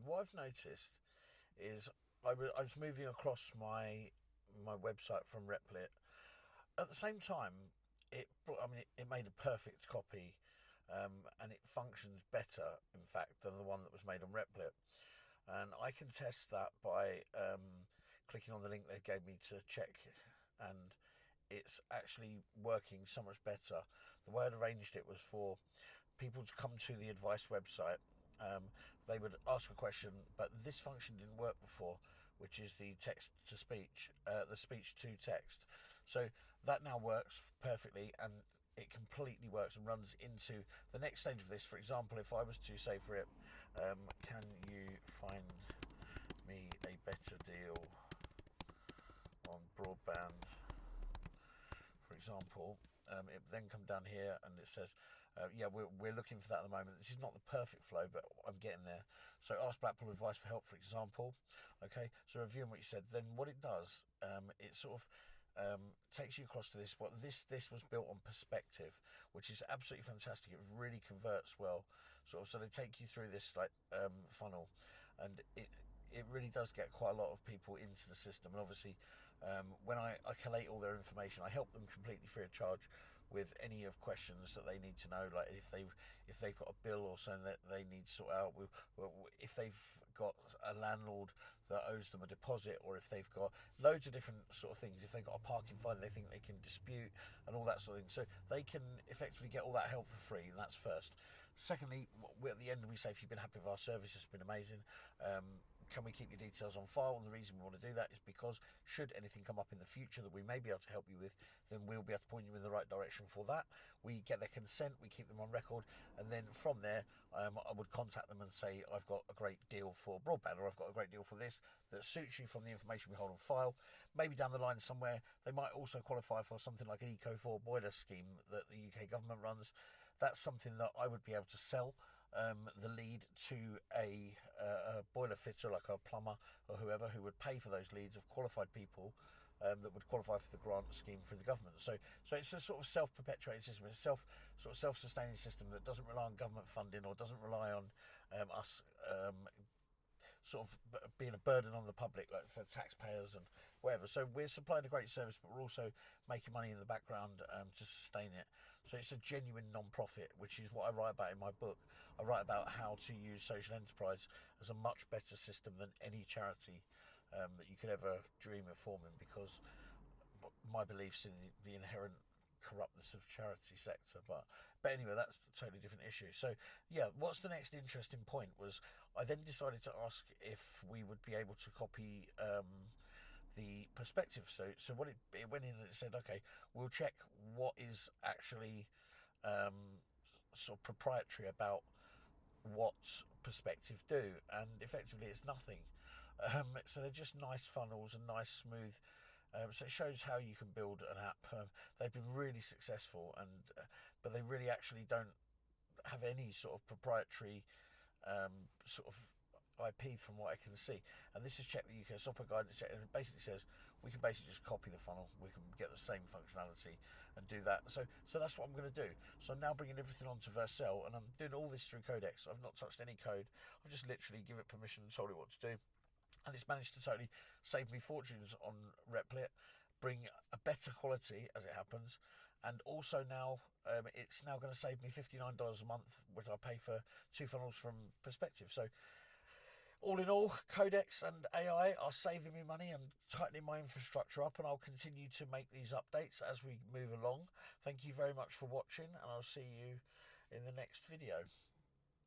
what I've noticed is I was moving across my website from Replit. At the same time, it made a perfect copy, and it functions better, in fact, than the one that was made on Replit. And I can test that by clicking on the link they gave me to check, and it's actually working so much better. The way I'd arranged it was for people to come to the advice website. They would ask a question, but this function didn't work before, which is the text to speech, the speech to text. So that now works perfectly, and it completely works and runs into the next stage of this. For example, if I was to say for it, can you find me a better deal on broadband, for example, it then come down here and it says, yeah, we're looking for that at the moment. This is not the perfect flow, but I'm getting there. So ask Blackpool advice for help, for example. Okay, so reviewing what you said, then what it does, it sort of takes you across to this. What this was built on perspective, which is absolutely fantastic. It really converts well, sort of. So they take you through this like funnel, and it really does get quite a lot of people into the system. And obviously, when I collate all their information, I help them completely free of charge with any of questions that they need to know, like if they've got a bill or something that they need to sort out, if they've got a landlord that owes them a deposit, or if they've got loads of different sort of things, if they've got a parking fine they think they can dispute, and all that sort of thing. So they can effectively get all that help for free, and that's first. Secondly, at the end we say, if you've been happy with our service, it's been amazing, can we keep your details on file? And the reason we want to do that is because should anything come up in the future that we may be able to help you with, then we'll be able to point you in the right direction for that. We get their consent, we keep them on record, and then from there I would contact them and say, I've got a great deal for broadband, or I've got a great deal for this that suits you from the information we hold on file. Maybe down the line somewhere they might also qualify for something like an Eco4 boiler scheme that the UK government runs. That's something that I would be able to sell the lead to a boiler fitter, like a plumber or whoever, who would pay for those leads of qualified people that would qualify for the grant scheme through the government. So it's a sort of self-perpetuating system, it's a self-sustaining system that doesn't rely on government funding, or doesn't rely on us sort of being a burden on the public, like for taxpayers and whatever. So we're supplying a great service, but we're also making money in the background to sustain it. So it's a genuine non-profit, which is what I write about in my book. I write about how to use social enterprise as a much better system than any charity that you could ever dream of forming, because my beliefs in the inherent corruptness of charity sector, but anyway, that's a totally different issue. So yeah, what's the next interesting point was, I then decided to ask if we would be able to copy the perspective. So what it went in and it said, okay, we'll check what is actually sort of proprietary about what perspective do, and effectively it's nothing. So they're just nice funnels and nice smooth. So it shows how you can build an app. They've been really successful, and but they really actually don't have any sort of proprietary sort of IP from what I can see. And this is Check the UK Software Guidance Check, and it basically says we can basically just copy the funnel. We can get the same functionality and do that. So that's what I'm going to do. So I'm now bringing everything onto Vercel, and I'm doing all this through Codex. I've not touched any code. I've just literally given it permission and told it what to do. And it's managed to totally save me fortunes on Replit, bring a better quality as it happens, and also now it's now going to save me $59 a month, which I pay for 2 funnels from Perspective. So all in all, Codex and AI are saving me money and tightening my infrastructure up, and I'll continue to make these updates as we move along. Thank you very much for watching, and I'll see you in the next video.